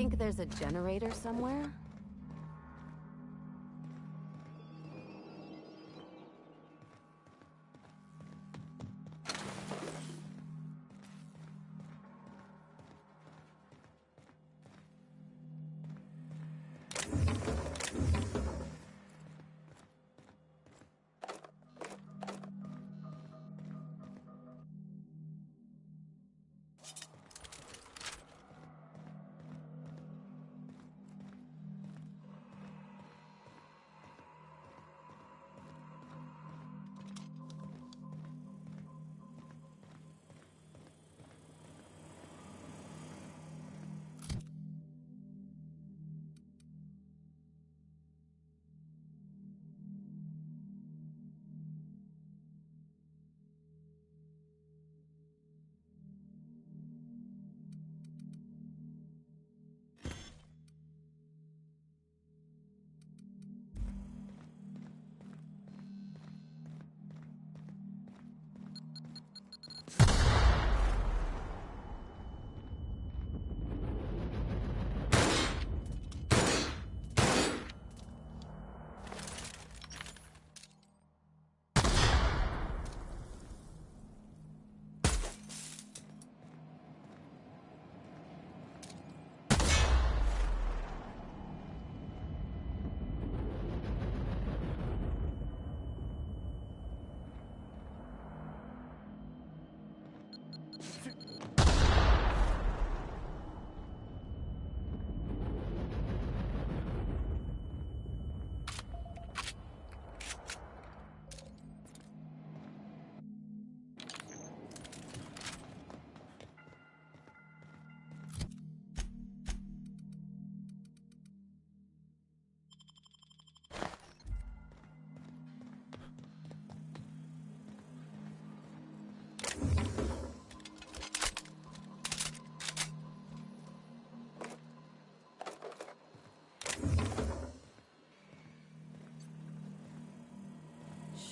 Think there's a generator somewhere?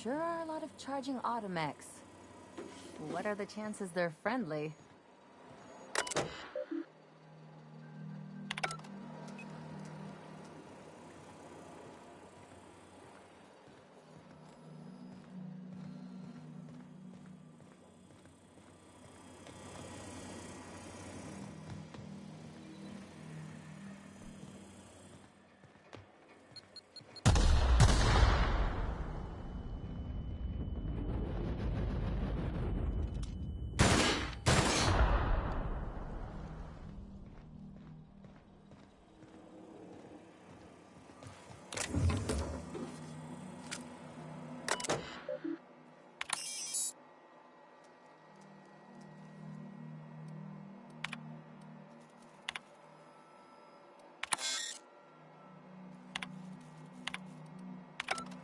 Sure are a lot of charging automechs. What are the chances they're friendly?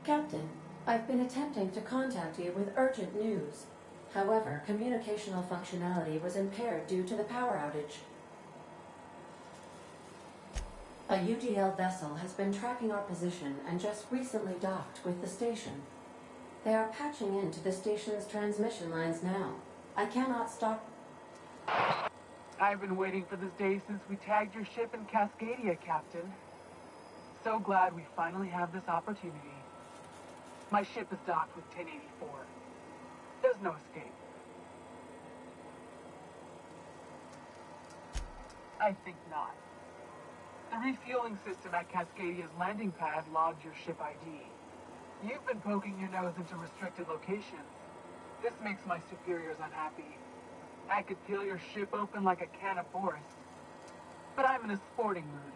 Captain, I've been attempting to contact you with urgent news. However, communicational functionality was impaired due to the power outage. A UDL vessel has been tracking our position and just recently docked with the station. They are patching into the station's transmission lines now. I cannot stop. I've been waiting for this day since we tagged your ship in Cascadia, Captain. So glad we finally have this opportunity. My ship is docked with 1084. There's no escape. I think not. The refueling system at Cascadia's landing pad logged your ship ID. You've been poking your nose into restricted locations. This makes my superiors unhappy. I could peel your ship open like a can of Boris. But I'm in a sporting mood.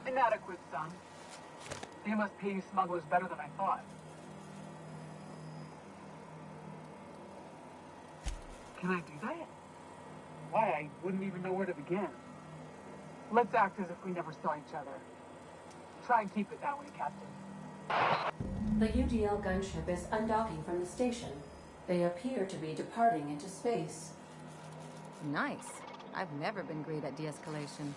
Inadequate, son. They must pay you smugglers better than I thought. Can I do that? Why, I wouldn't even know where to begin. Let's act as if we never saw each other. Try and keep it that way, Captain. The UDL gunship is undocking from the station. They appear to be departing into space. Nice. I've never been great at de-escalation.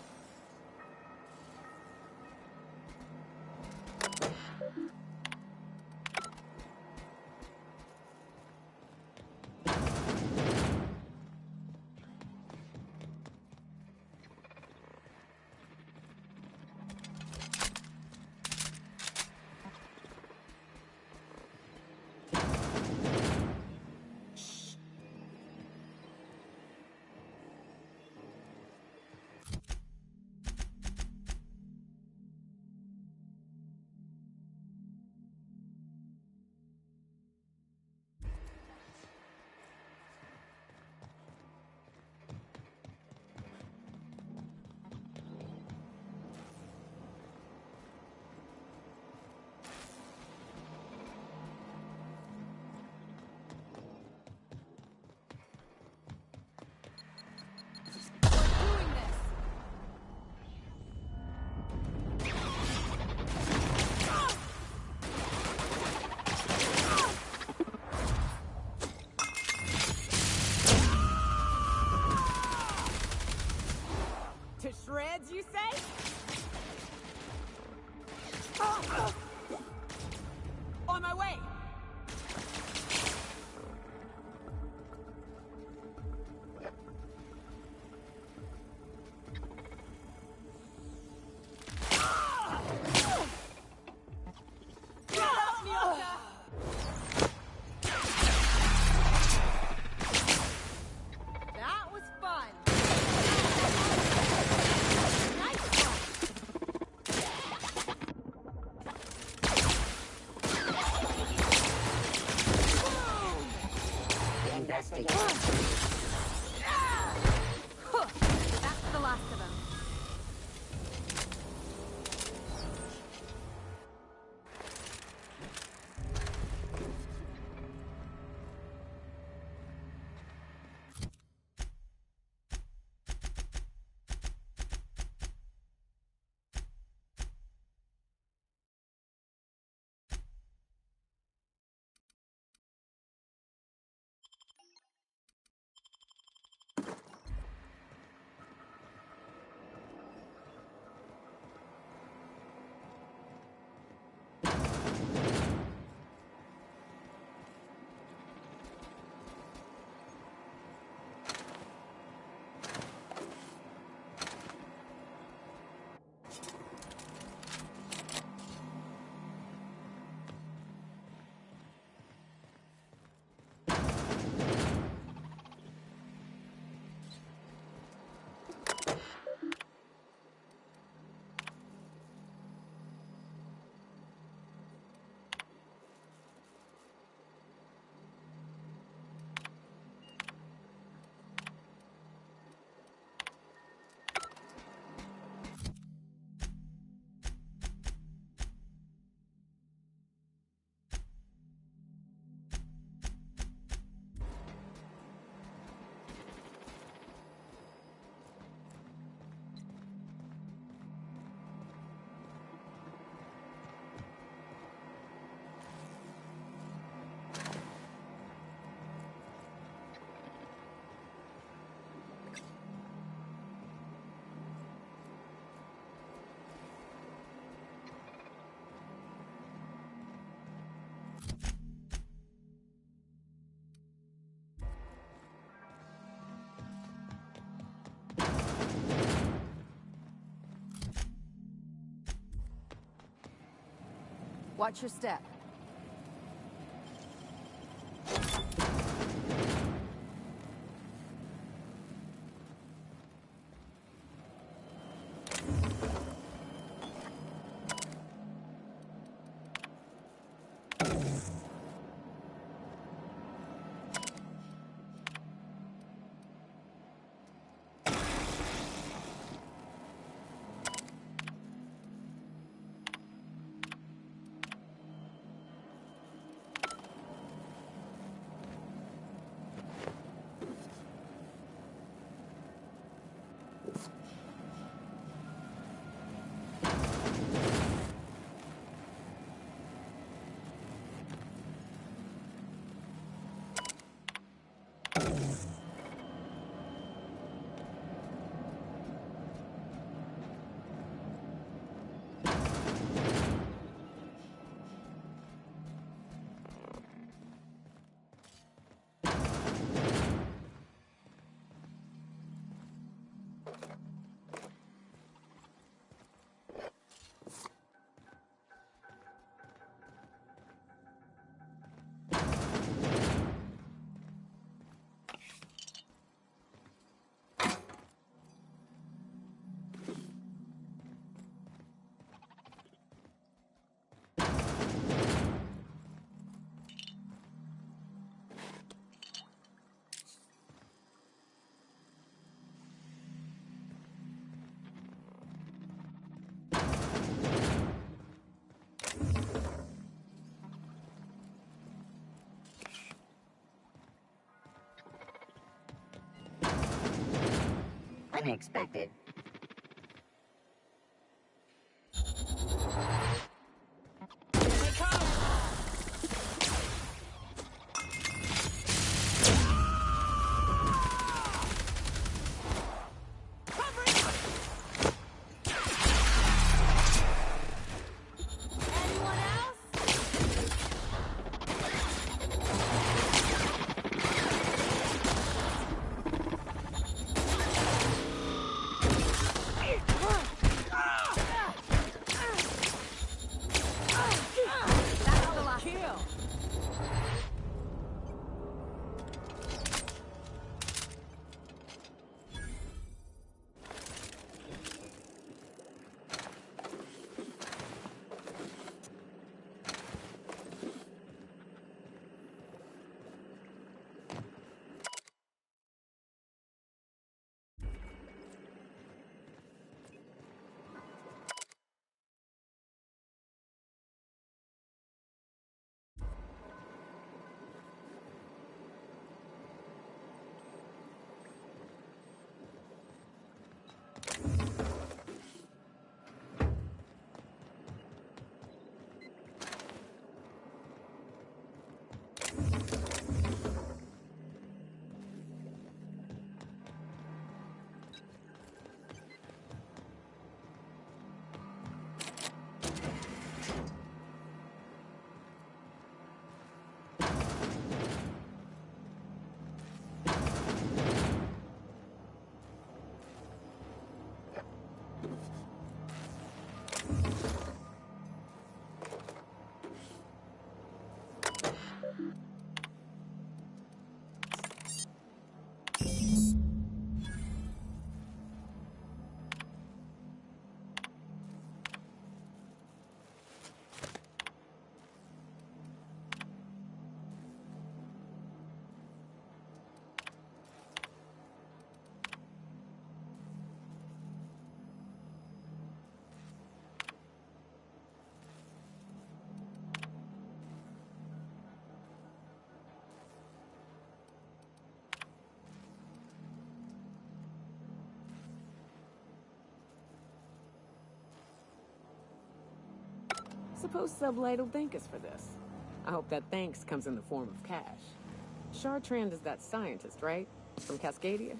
Watch your step. Unexpected. Suppose Sublight will thank us for this. I hope that thanks comes in the form of cash. Chartrand is that scientist, right? From Cascadia?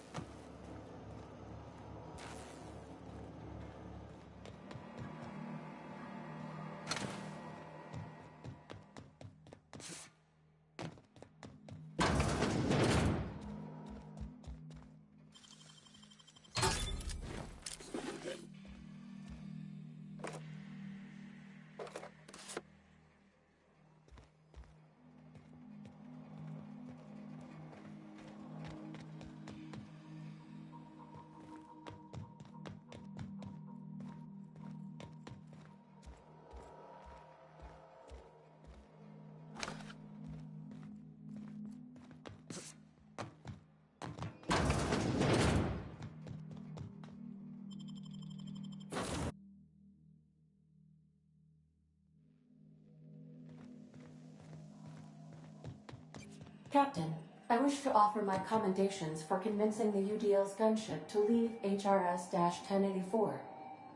Captain, I wish to offer my commendations for convincing the UDL's gunship to leave HRS-1084.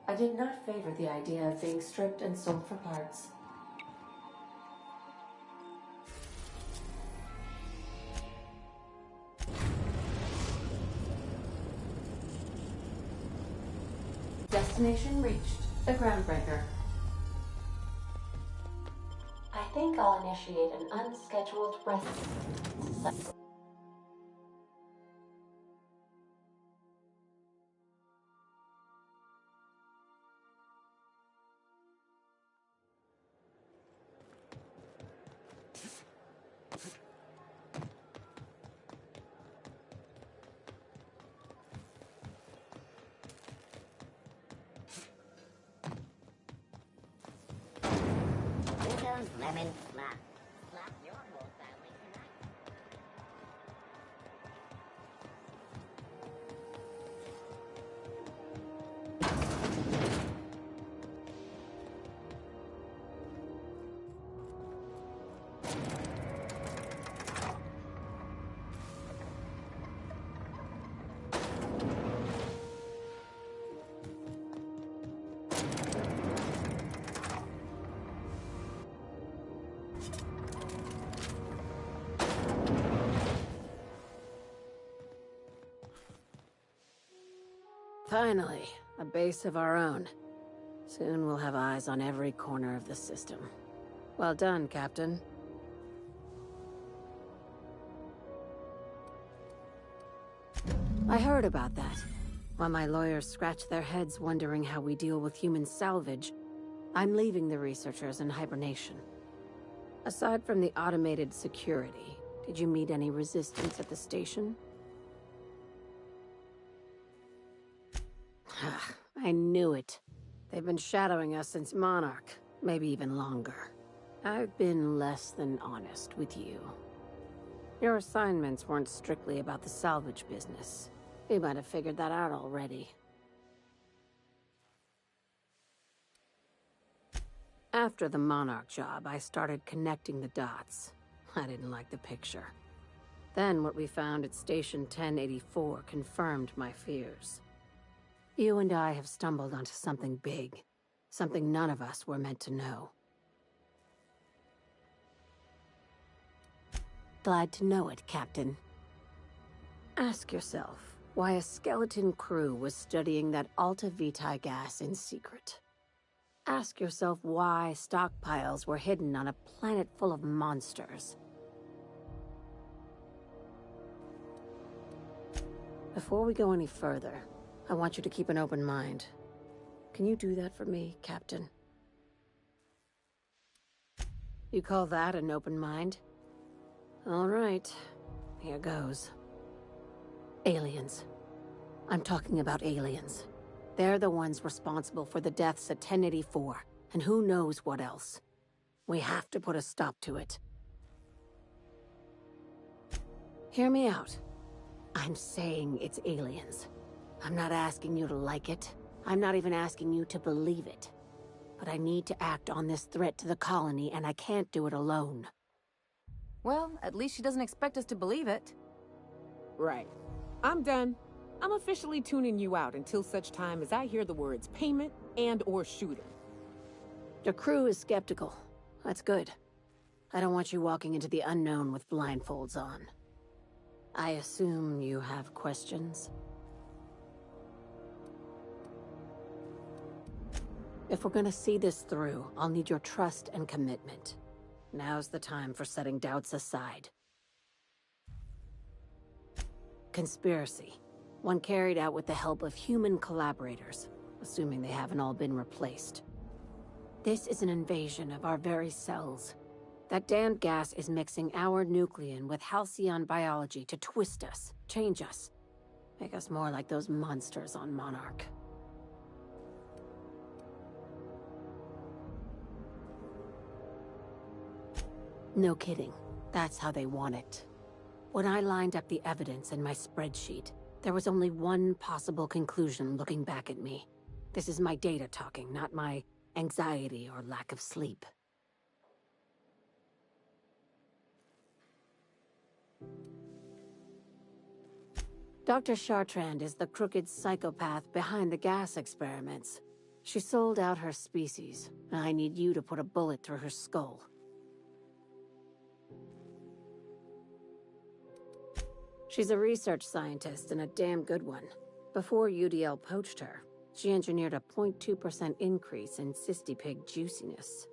I did not favor the idea of being stripped and sold for parts. Destination reached. The groundbreaker. I think I'll initiate an unscheduled rest. Windows lemon slap. Slap your wolf that way tonight. Finally, a base of our own. Soon we'll have eyes on every corner of the system. Well done, Captain. I heard about that. While my lawyers scratch their heads wondering how we deal with human salvage, I'm leaving the researchers in hibernation. Aside from the automated security, did you meet any resistance at the station? I knew it. They've been shadowing us since Monarch, maybe even longer. I've been less than honest with you. Your assignments weren't strictly about the salvage business. You might have figured that out already. After the Monarch job, I started connecting the dots. I didn't like the picture. Then what we found at Station 1084 confirmed my fears. You and I have stumbled onto something big. Something none of us were meant to know. Glad to know it, Captain. Ask yourself why a skeleton crew was studying that Alta Vitae gas in secret. Ask yourself why stockpiles were hidden on a planet full of monsters. Before we go any further, I want you to keep an open mind. Can you do that for me, Captain? You call that an open mind? All right, here goes. Aliens. I'm talking about aliens. They're the ones responsible for the deaths at 1084, and who knows what else. We have to put a stop to it. Hear me out. I'm saying it's aliens. I'm not asking you to like it. I'm not even asking you to believe it. But I need to act on this threat to the colony, and I can't do it alone. Well, at least she doesn't expect us to believe it. Right. I'm done. I'm officially tuning you out until such time as I hear the words payment and/or shooting. Your crew is skeptical. That's good. I don't want you walking into the unknown with blindfolds on. I assume you have questions? If we're gonna see this through, I'll need your trust and commitment. Now's the time for setting doubts aside. Conspiracy. One carried out with the help of human collaborators, assuming they haven't all been replaced. This is an invasion of our very cells. That damned gas is mixing our nucleon with halcyon biology to twist us, change us, make us more like those monsters on Monarch. No kidding. That's how they want it. When I lined up the evidence in my spreadsheet, there was only one possible conclusion looking back at me. This is my data talking, not my anxiety or lack of sleep. Dr. Chartrand is the crooked psychopath behind the gas experiments. She sold out her species, and I need you to put a bullet through her skull. She's a research scientist and a damn good one. Before UDL poached her, she engineered a 0.2% increase in cystipig juiciness.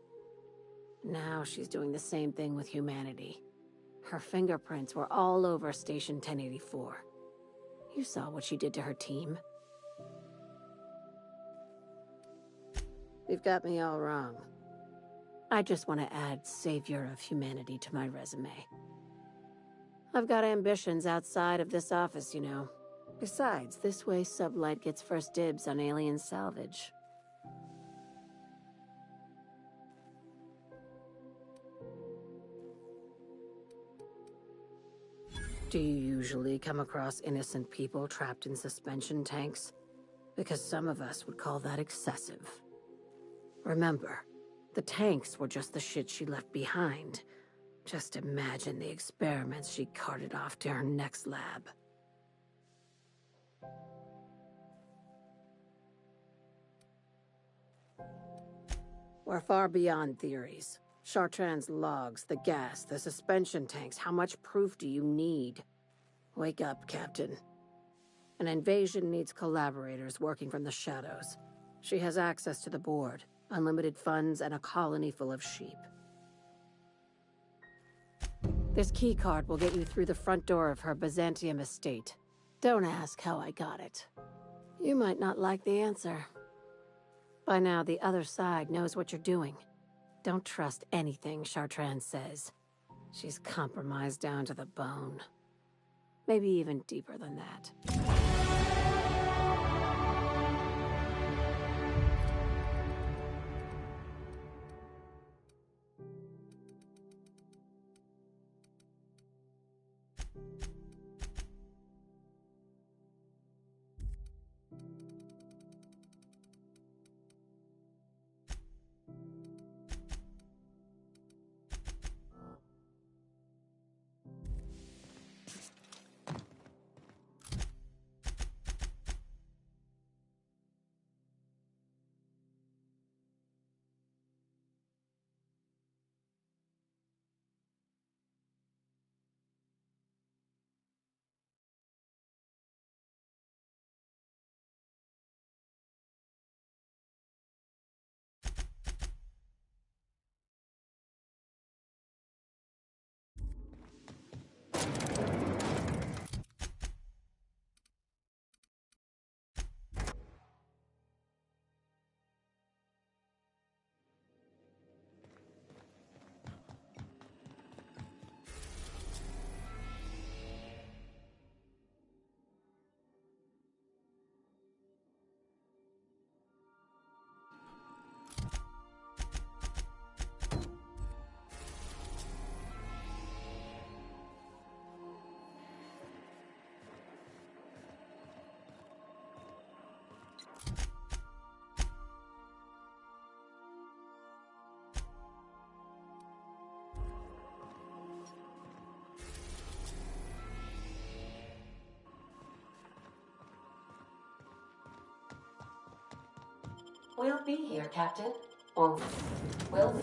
Now she's doing the same thing with humanity. Her fingerprints were all over Station 1084. You saw what she did to her team. You've got me all wrong. I just want to add Savior of Humanity to my resume. I've got ambitions outside of this office, you know. Besides, this way Sublight gets first dibs on alien salvage. Do you usually come across innocent people trapped in suspension tanks? Because some of us would call that excessive. Remember, the tanks were just the shit she left behind. Just imagine the experiments she carted off to her next lab. We're far beyond theories. Chartrand's logs, the gas, the suspension tanks, how much proof do you need? Wake up, Captain. An invasion needs collaborators working from the shadows. She has access to the board, unlimited funds, and a colony full of sheep. This keycard will get you through the front door of her Byzantium estate. Don't ask how I got it. You might not like the answer. By now, the other side knows what you're doing. Don't trust anything Chartrand says. She's compromised down to the bone. Maybe even deeper than that. We'll be here, Captain. Or will we?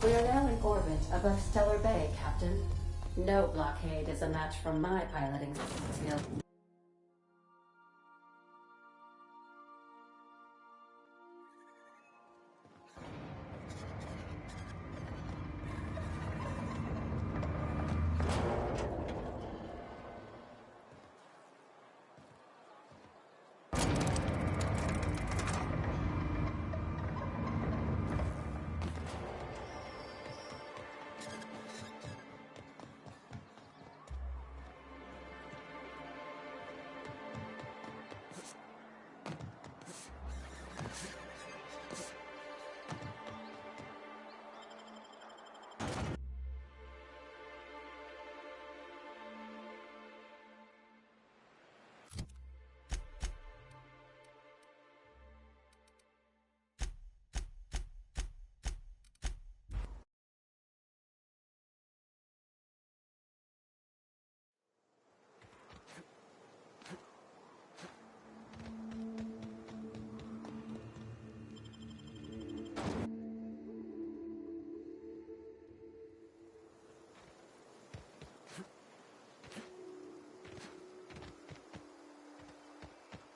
We are now in orbit above Stellar Bay, Captain. No blockade is a match for my piloting skill.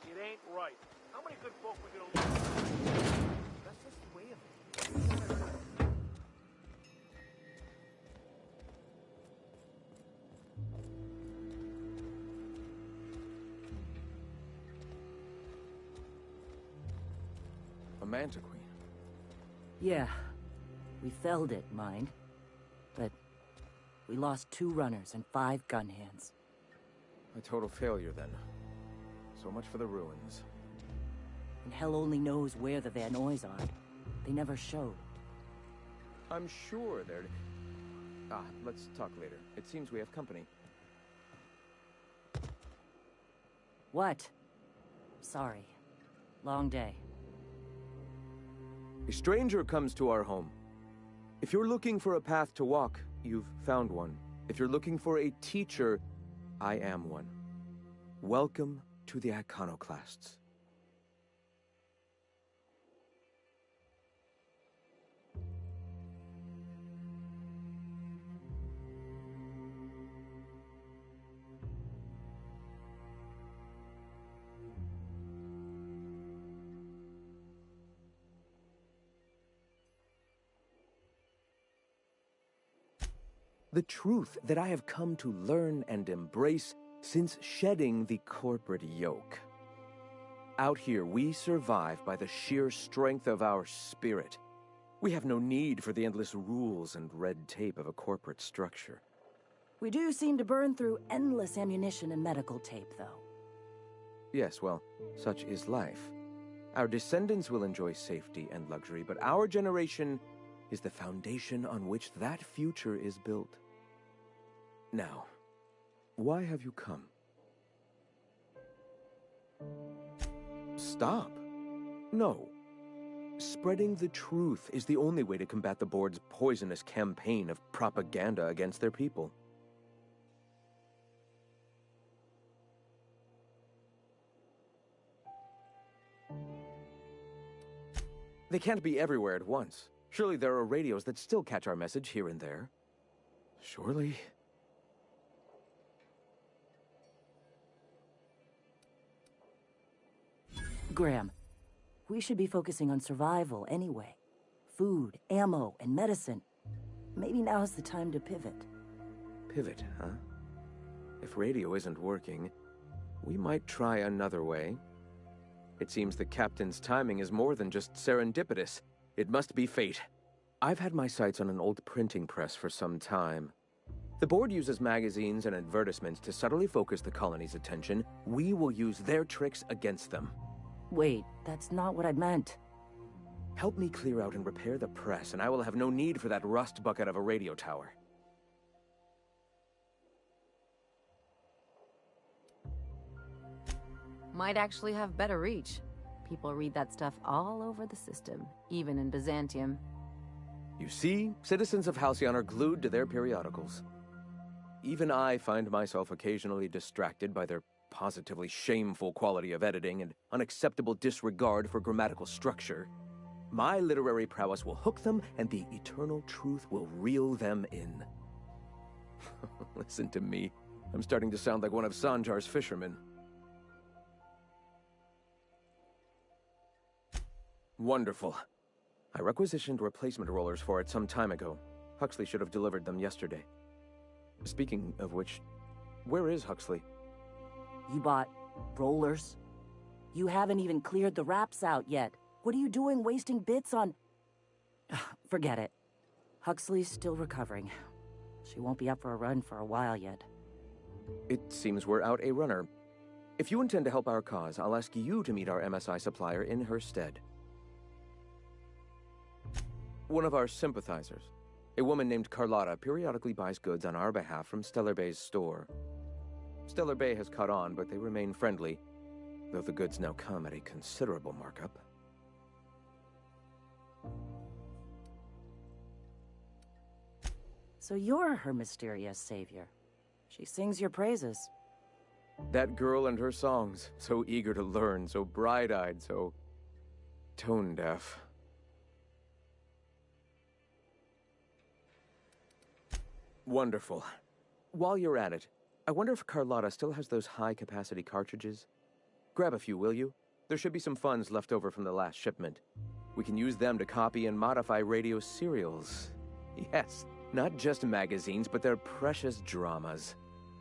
It ain't right. How many good folk we gonna lose? That's just the way of it. A Manta Queen. Yeah. We felled it, mind. But we lost 2 runners and 5 gun hands. A total failure, then. So much for the ruins. And hell only knows where the Vanoys are. They never showed. I'm sure they're... let's talk later. It seems we have company. What? Sorry. Long day. A stranger comes to our home. If you're looking for a path to walk, you've found one. If you're looking for a teacher, I am one. Welcome to the Iconoclasts. The truth that I have come to learn and embrace since shedding the corporate yoke. Out here, we survive by the sheer strength of our spirit. We have no need for the endless rules and red tape of a corporate structure. We do seem to burn through endless ammunition and medical tape, though. Yes, well, such is life. Our descendants will enjoy safety and luxury, but our generation is the foundation on which that future is built. Now, why have you come? Stop. No. Spreading the truth is the only way to combat the board's poisonous campaign of propaganda against their people. They can't be everywhere at once. Surely there are radios that still catch our message here and there. Surely... Graham, we should be focusing on survival anyway. Food, ammo, and medicine. Maybe now's the time to pivot. Pivot, huh? If radio isn't working, we might try another way. It seems the captain's timing is more than just serendipitous. It must be fate. I've had my sights on an old printing press for some time. The board uses magazines and advertisements to subtly focus the colony's attention. We will use their tricks against them. Wait, that's not what I meant. Help me clear out and repair the press, and I will have no need for that rust bucket of a radio tower. Might actually have better reach. People read that stuff all over the system, even in Byzantium. You see, citizens of Halcyon are glued to their periodicals. Even I find myself occasionally distracted by their positively shameful quality of editing and unacceptable disregard for grammatical structure. My literary prowess will hook them, and the eternal truth will reel them in. Listen to me. I'm starting to sound like one of Sanjar's fishermen. Wonderful. I requisitioned replacement rollers for it some time ago. Huxley should have delivered them yesterday. Speaking of which, where is Huxley? You bought rollers? You haven't even cleared the wraps out yet. What are you doing wasting bits on... Forget it. Huxley's still recovering. She won't be up for a run for a while yet. It seems we're out a runner. If you intend to help our cause, I'll ask you to meet our MSI supplier in her stead. One of our sympathizers, a woman named Carlotta, periodically buys goods on our behalf from Stellar Bay's store. Stellar Bay has caught on, but they remain friendly, though the goods now come at a considerable markup. So you're her mysterious savior. She sings your praises. That girl and her songs, so eager to learn, so bright-eyed, so tone-deaf. Wonderful. While you're at it, I wonder if Carlotta still has those high-capacity cartridges? Grab a few, will you? There should be some funds left over from the last shipment. We can use them to copy and modify radio serials. Yes, not just magazines, but their precious dramas.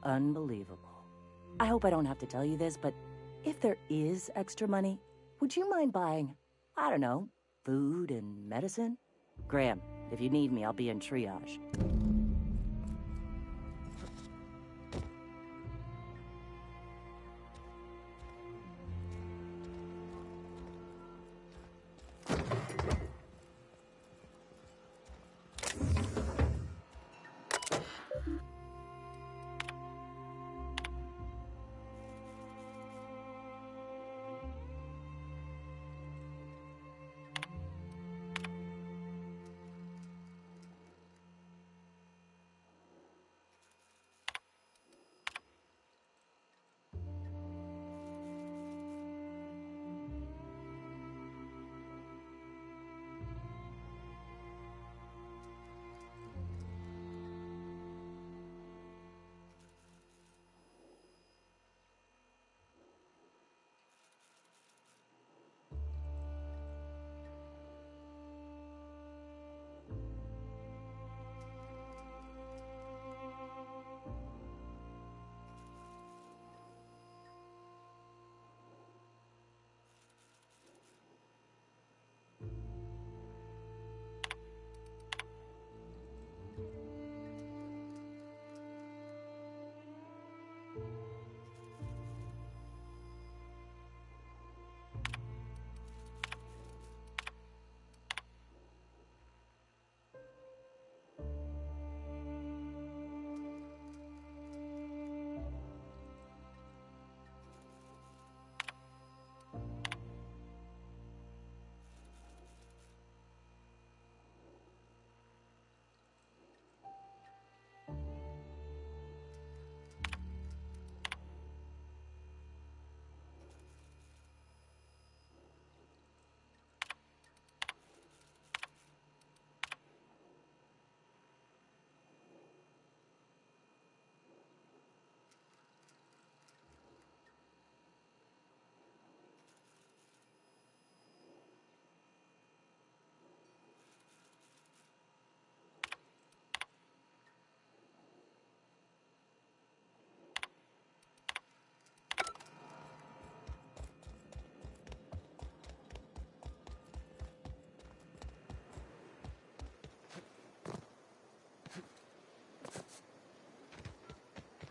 Unbelievable. I hope I don't have to tell you this, but if there is extra money, would you mind buying, I don't know, food and medicine? Graham, if you need me, I'll be in triage.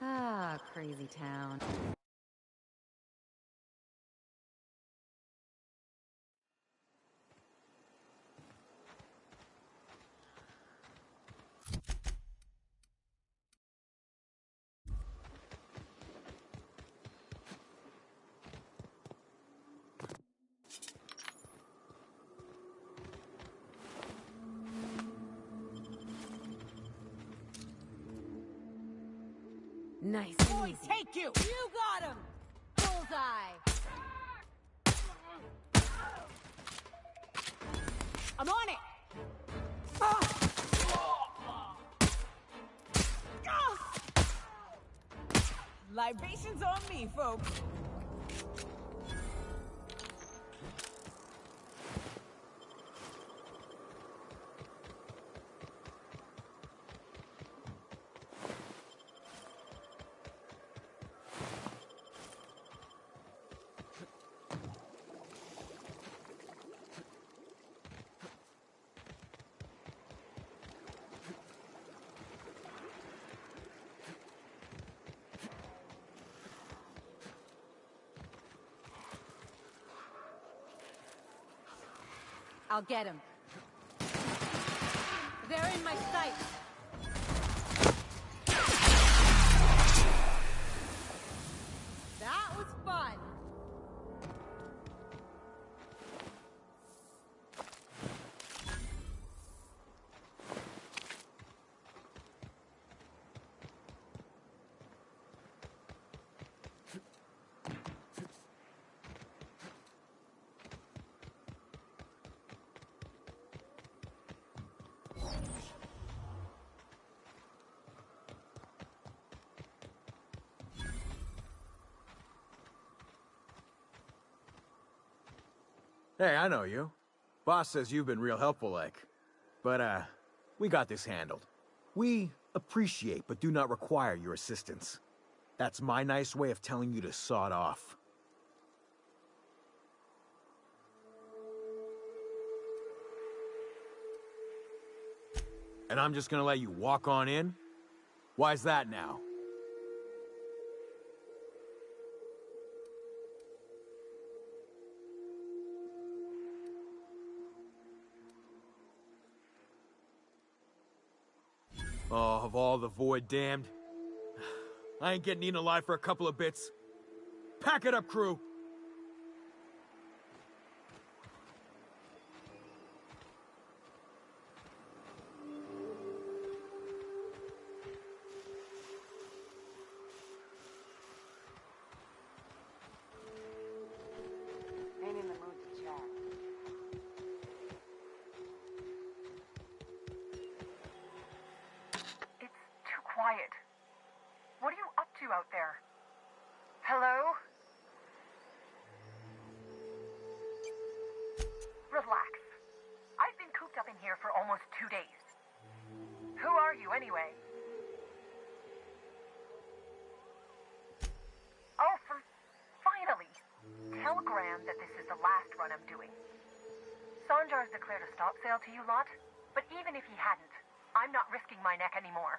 Ah, crazy town. Nice. Boy, take you! You got him! Bullseye! I'm on it! Libations on me, folks. I'll get him. They're in my sights. That was fun. Hey, I know you. Boss says you've been real helpful, like. But, we got this handled. We appreciate but do not require your assistance. That's my nice way of telling you to sod off. And I'm just gonna let you walk on in? Why's that now? Oh, of all the Void damned. I ain't getting eaten alive for a couple of bits. Pack it up, crew! Ain't in the mood to chat. Quiet. What are you up to out there? Hello? Relax. I've been cooped up in here for almost 2 days. Who are you, anyway? Oh, finally! Tell Graham that this is the last run I'm doing. Sanjar's declared a stop sale to you lot, but even if he hadn't, I'm not risking my neck anymore.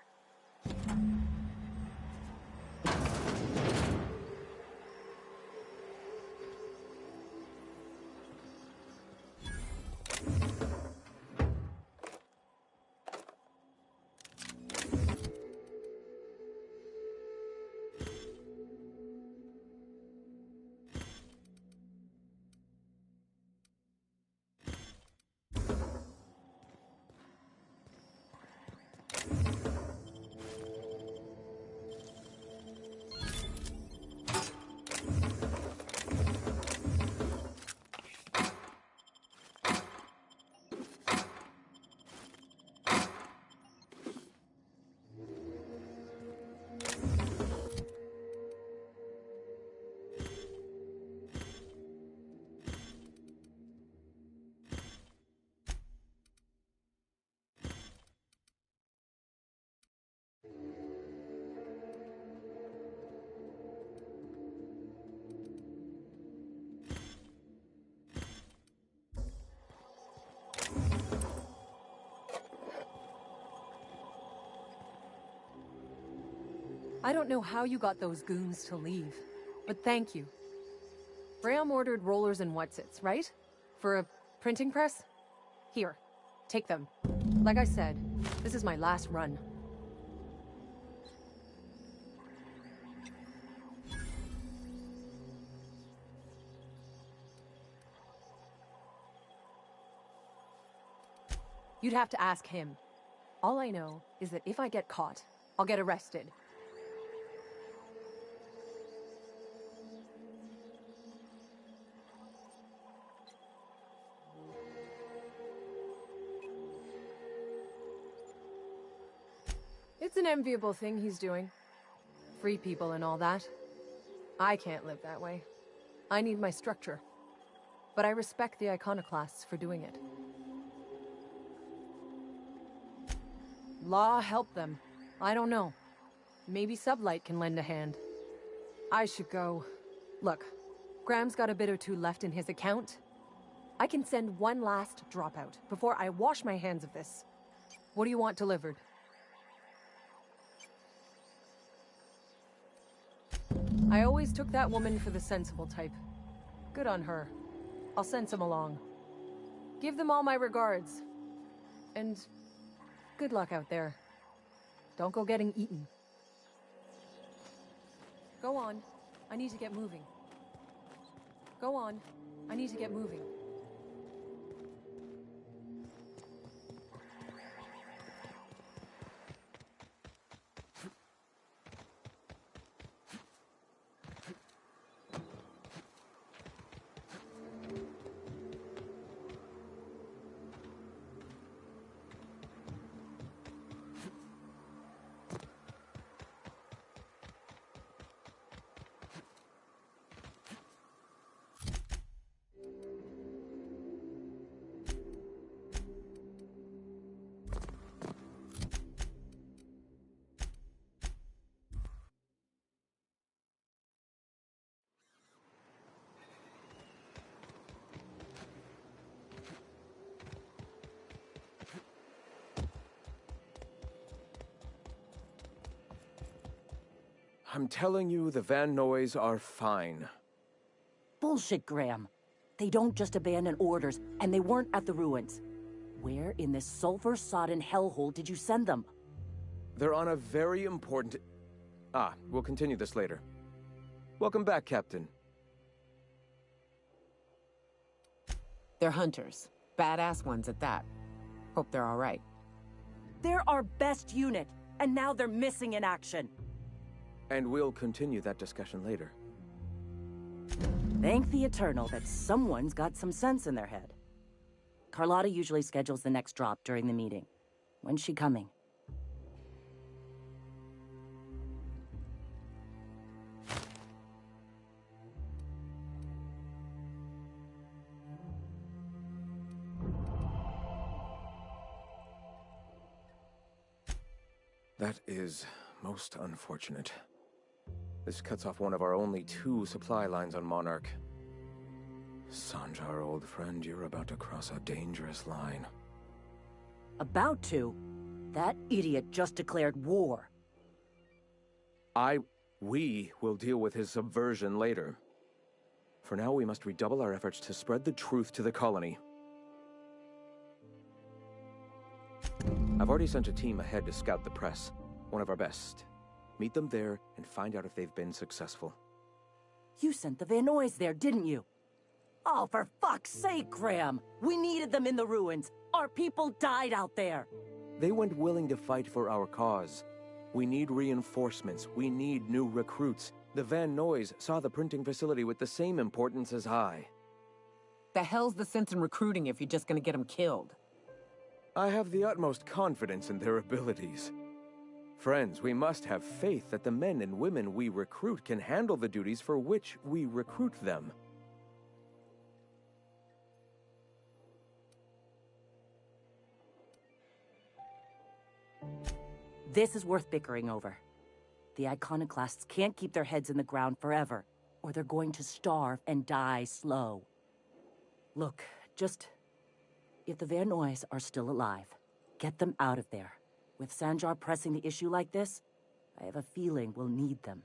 I don't know how you got those goons to leave, but thank you. Graham ordered rollers and whatsits, right? For a printing press? Here, take them. Like I said, this is my last run. You'd have to ask him. All I know is that if I get caught, I'll get arrested. It's an enviable thing he's doing. Free people and all that. I can't live that way. I need my structure. But I respect the iconoclasts for doing it. Law help them. I don't know. Maybe Sublight can lend a hand. I should go. Look, Graham's got a bit or two left in his account. I can send one last dropout before I wash my hands of this. What do you want delivered? I always took that woman for the sensible type. Good on her. I'll send some along. Give them all my regards. And good luck out there. Don't go getting eaten. Go on. I need to get moving. Go on. I need to get moving. I'm telling you, the Van Noys are fine. Bullshit, Graham. They don't just abandon orders, and they weren't at the ruins. Where in this sulfur-sodden hellhole did you send them? They're on a very important... we'll continue this later. Welcome back, Captain. They're hunters. Badass ones at that. Hope they're all right. They're our best unit, and now they're missing in action. And we'll continue that discussion later. Thank the Eternal that someone's got some sense in their head. Carlotta usually schedules the next drop during the meeting. When's she coming? That is most unfortunate. This cuts off one of our only 2 supply lines on Monarch. Sanjar, old friend, you're about to cross a dangerous line. About to? That idiot just declared war. We will deal with his subversion later. For now, we must redouble our efforts to spread the truth to the colony. I've already sent a team ahead to scout the press. One of our best. Meet them there and find out if they've been successful. You sent the Van Noys there, didn't you? Oh, for fuck's sake, Graham! We needed them in the ruins! Our people died out there! They went willing to fight for our cause. We need reinforcements. We need new recruits. The Van Noys saw the printing facility with the same importance as I. The hell's the sense in recruiting if you're just gonna get them killed? I have the utmost confidence in their abilities. Friends, we must have faith that the men and women we recruit can handle the duties for which we recruit them. This is worth bickering over. The iconoclasts can't keep their heads in the ground forever, or they're going to starve and die slow. Look, if the Van Noys are still alive, get them out of there. With Sanjar pressing the issue like this, I have a feeling we'll need them.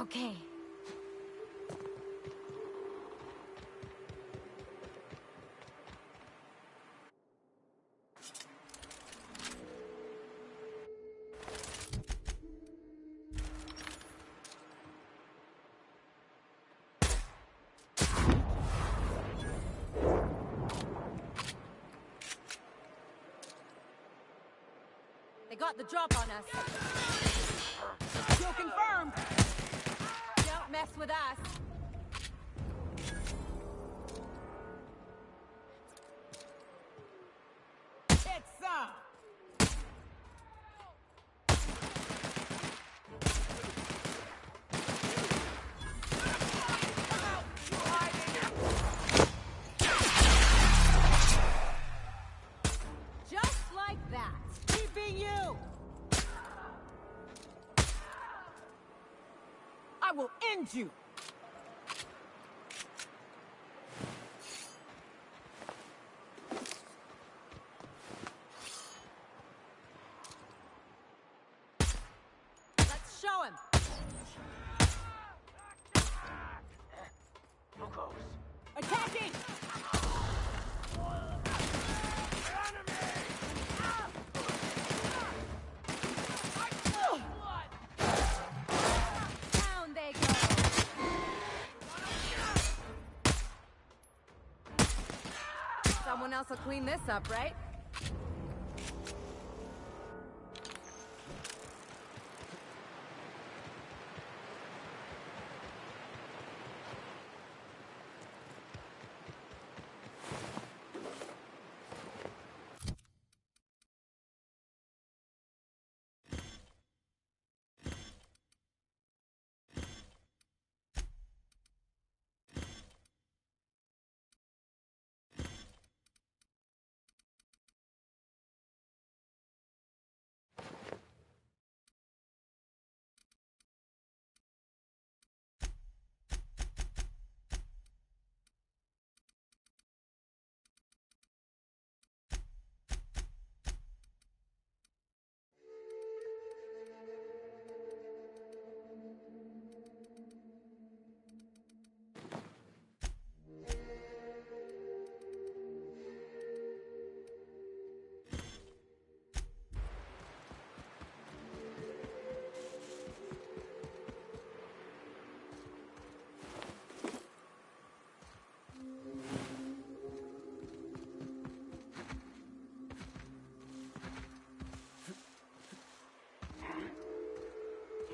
Okay. They got the drop on us. Kill confirmed. Don't mess with us. It's some. Just like that. Keeping you. I will end you. Let's show him. Too close. Attacking. Down they go. Someone else will clean this up, right?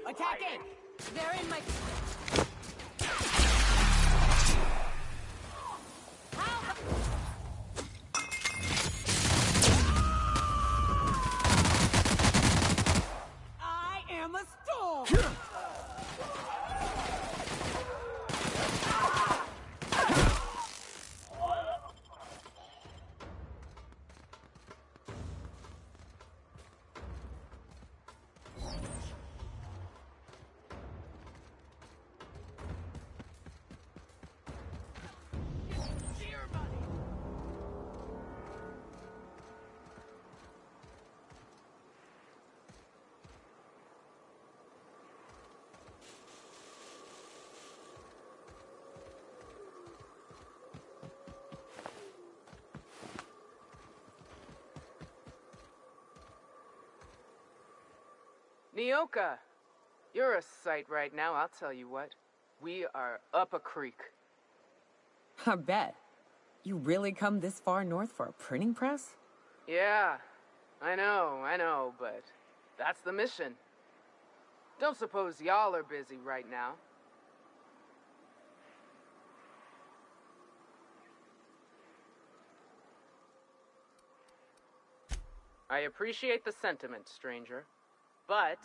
Attacking! They're in my... I am a storm! Nyoka, you're a sight right now, I'll tell you what. We are up a creek. I bet. You really come this far north for a printing press? Yeah, I know, but that's the mission. Don't suppose y'all are busy right now. I appreciate the sentiment, stranger. But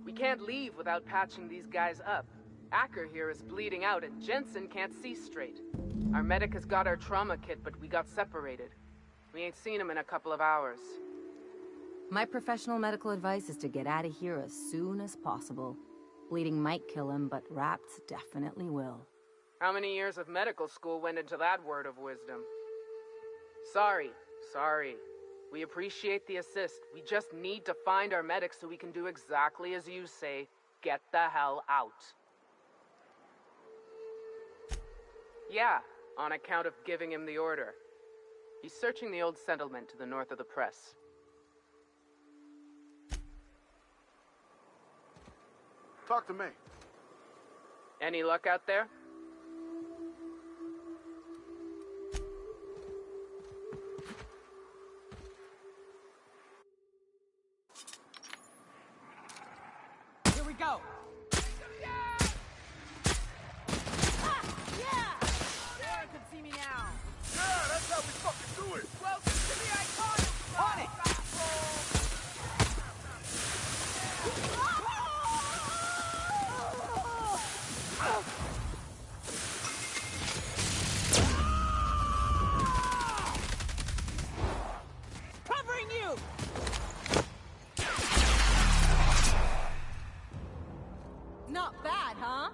we can't leave without patching these guys up. Acker here is bleeding out and Jensen can't see straight. Our medic has got our trauma kit, but we got separated. We ain't seen him in a couple of hours. My professional medical advice is to get out of here as soon as possible. Bleeding might kill him, but wraps definitely will. How many years of medical school went into that word of wisdom? Sorry. We appreciate the assist. We just need to find our medics so we can do exactly as you say. Get the hell out. Yeah, on account of giving him the order. He's searching the old settlement to the north of the press. Talk to me. Any luck out there? Here we go. Sarah can see me now. Yeah, that's how we fucking do it. Welcome to the iconic. On it. Covering you. Not bad, huh?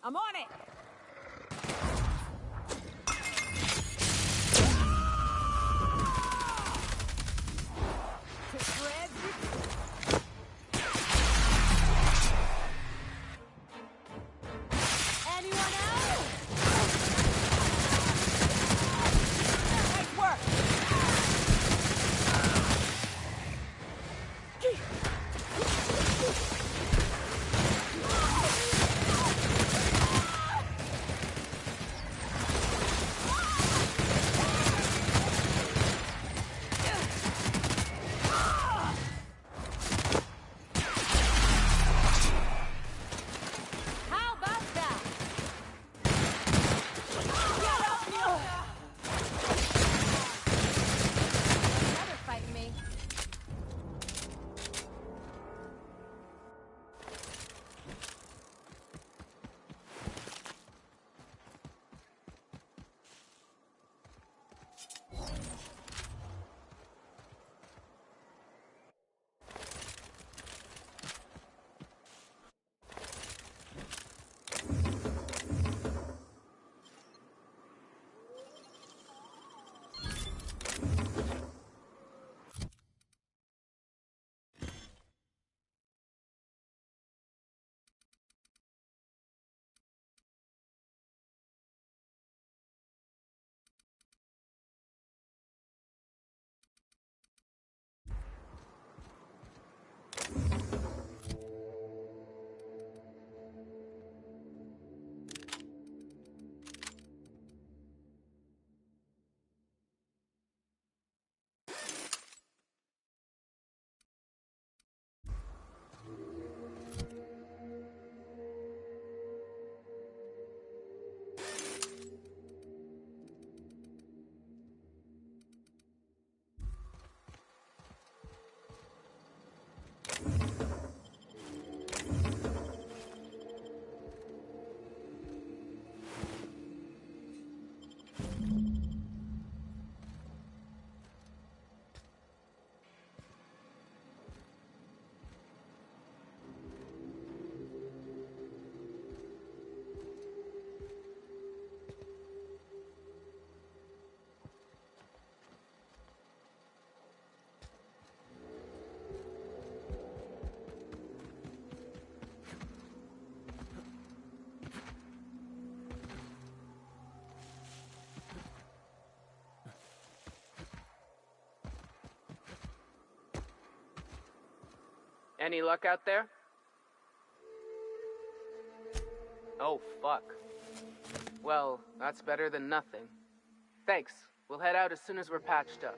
I'm on it. To shreds. Anyone else? Nice work. How about that? Another fighting me. Any luck out there? Oh, fuck. Well, that's better than nothing. Thanks. We'll head out as soon as we're patched up.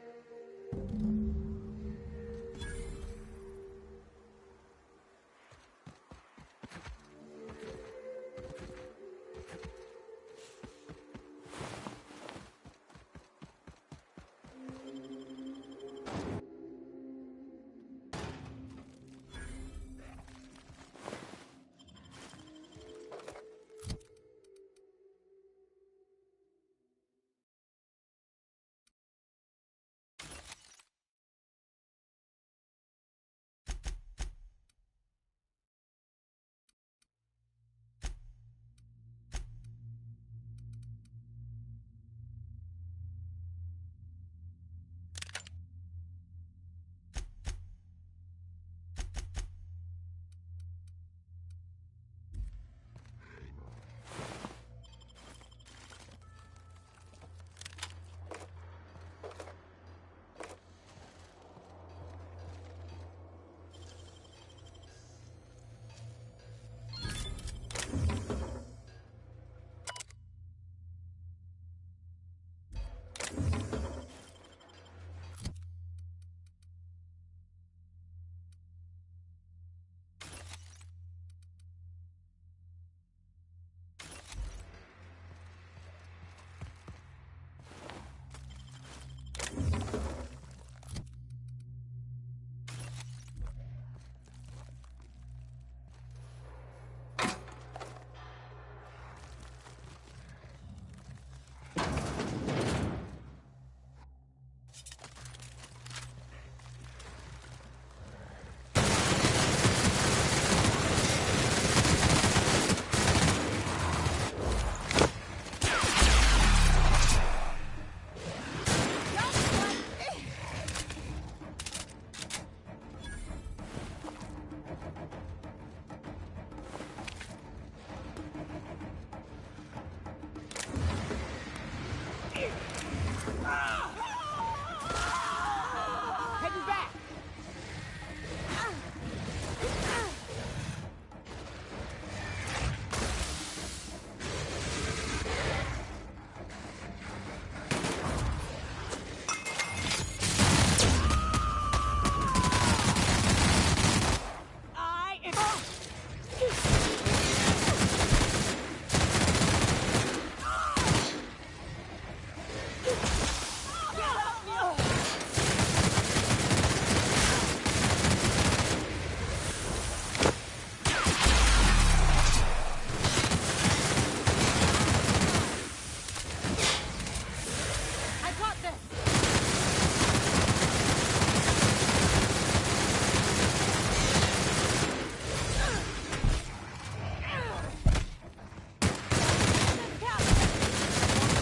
got this!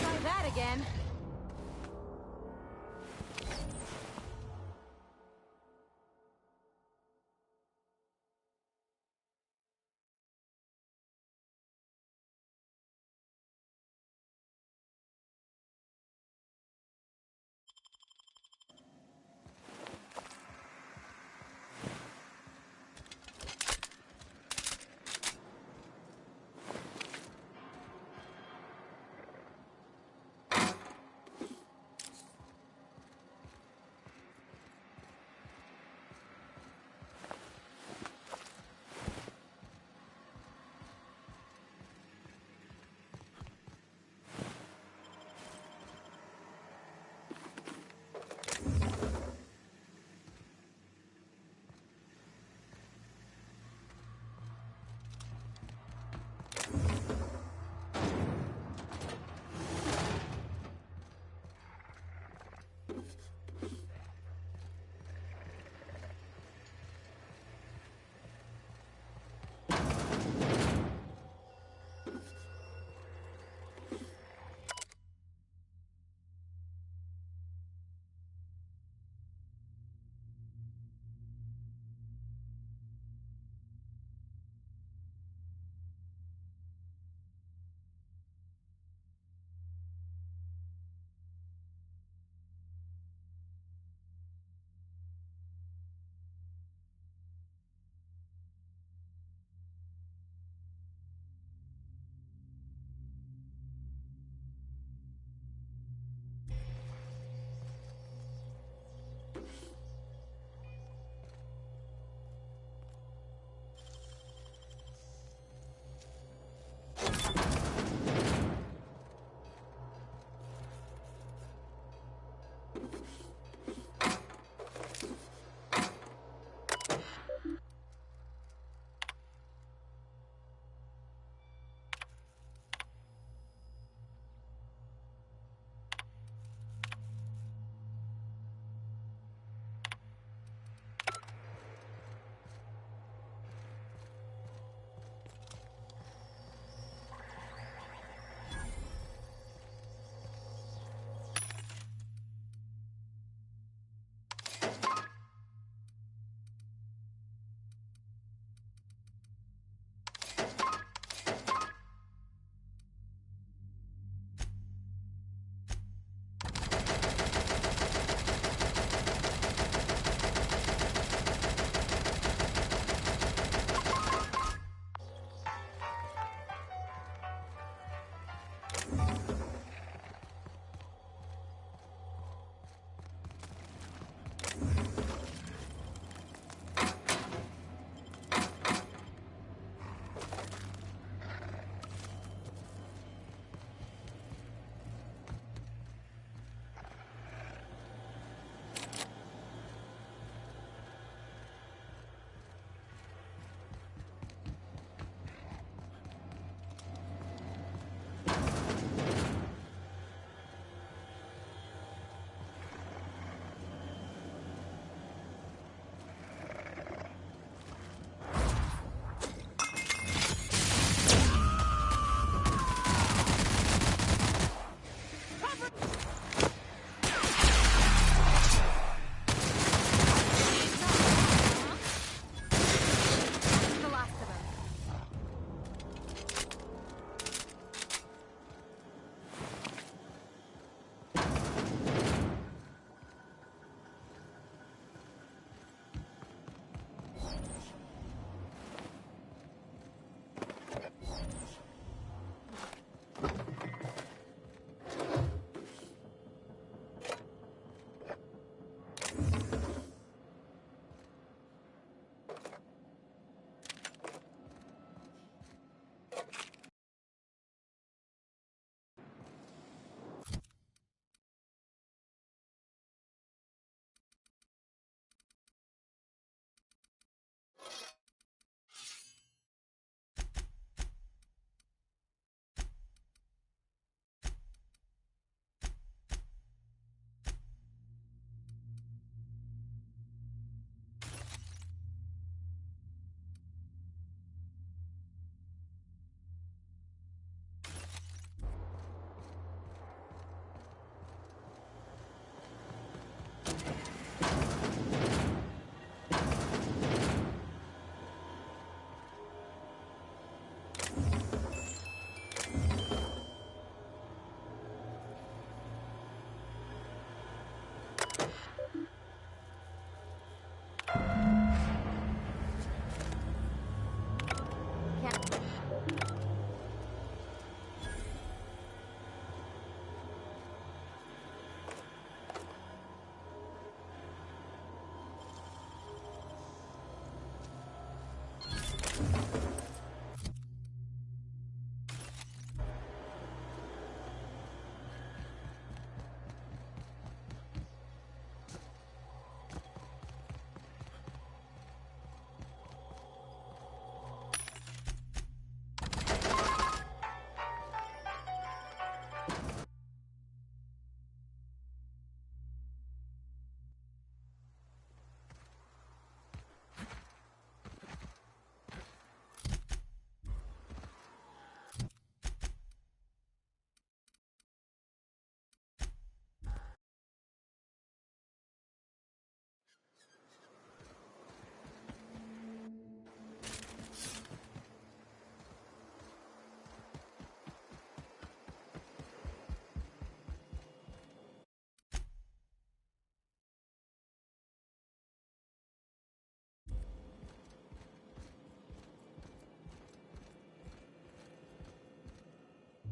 Try that again.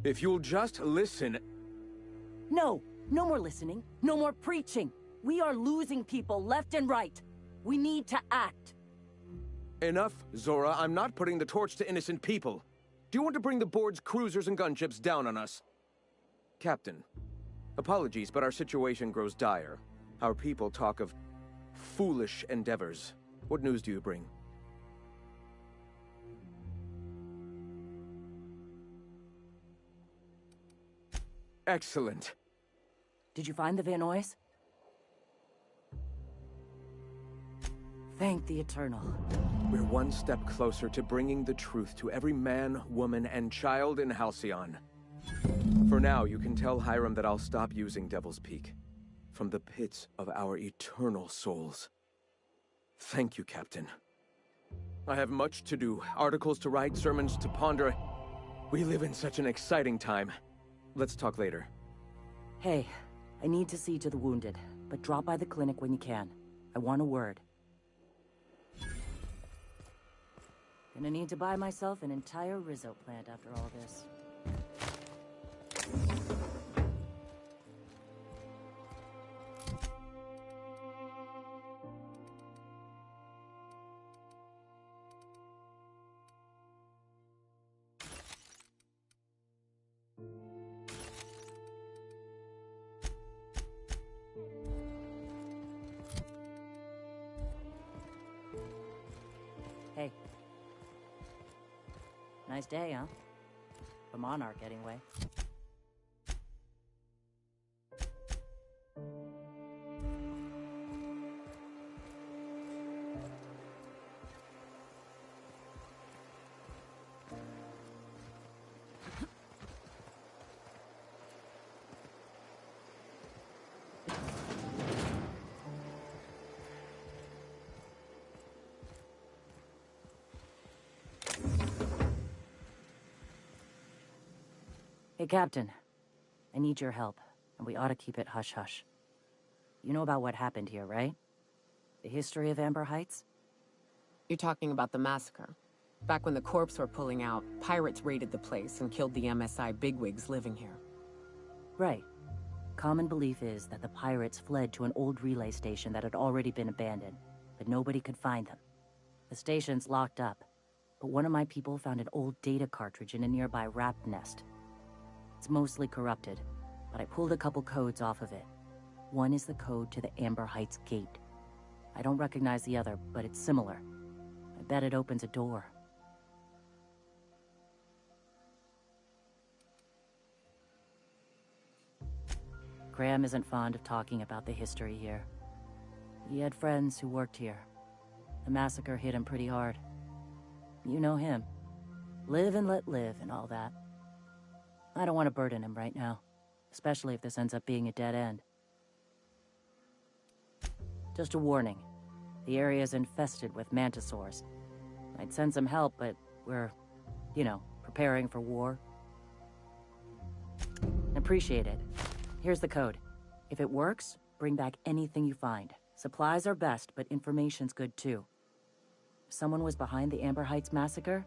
If you'll just listen... No! No more listening. No more preaching. We are losing people left and right. We need to act. Enough, Zora. I'm not putting the torch to innocent people. Do you want to bring the board's cruisers and gunships down on us? Captain, apologies, but our situation grows dire. Our people talk of foolish endeavors. What news do you bring? Excellent. Did you find the Vanoys? Thank the Eternal. We're one step closer to bringing the truth to every man, woman, and child in Halcyon. For now, you can tell Hiram that I'll stop using Devil's Peak. From the pits of our eternal souls. Thank you, Captain. I have much to do. Articles to write, sermons to ponder. We live in such an exciting time. Let's talk later. Hey, I need to see to the wounded, but drop by the clinic when you can. I want a word. Gonna need to buy myself an entire Rizzo plant after all this. Hey. Nice day, huh? For Monarch, anyway. Hey, Captain. I need your help, and we ought to keep it hush-hush. You know about what happened here, right? The history of Amber Heights? You're talking about the massacre. Back when the corps were pulling out, pirates raided the place and killed the MSI bigwigs living here. Right. Common belief is that the pirates fled to an old relay station that had already been abandoned, but nobody could find them. The station's locked up, but one of my people found an old data cartridge in a nearby rat nest. It's mostly corrupted, but I pulled a couple codes off of it. One is the code to the Amber Heights gate. I don't recognize the other, but it's similar. I bet it opens a door. Graham isn't fond of talking about the history here. He had friends who worked here. The massacre hit him pretty hard. You know him. Live and let live and all that. I don't want to burden him right now, especially if this ends up being a dead end. Just a warning. The area is infested with mantisaurs. I'd send some help, but we're, preparing for war. Appreciate it. Here's the code. If it works, bring back anything you find. Supplies are best, but information's good too. If someone was behind the Amber Heights massacre,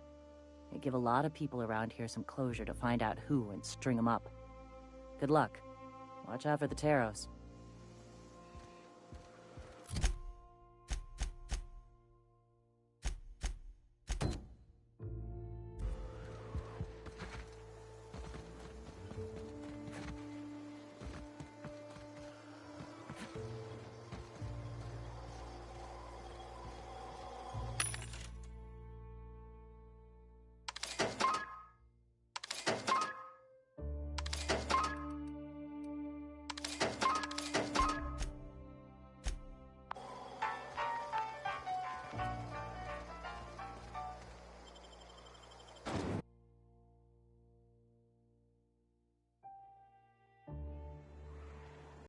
it'd give a lot of people around here some closure to find out who and string them up. Good luck. Watch out for the Taros.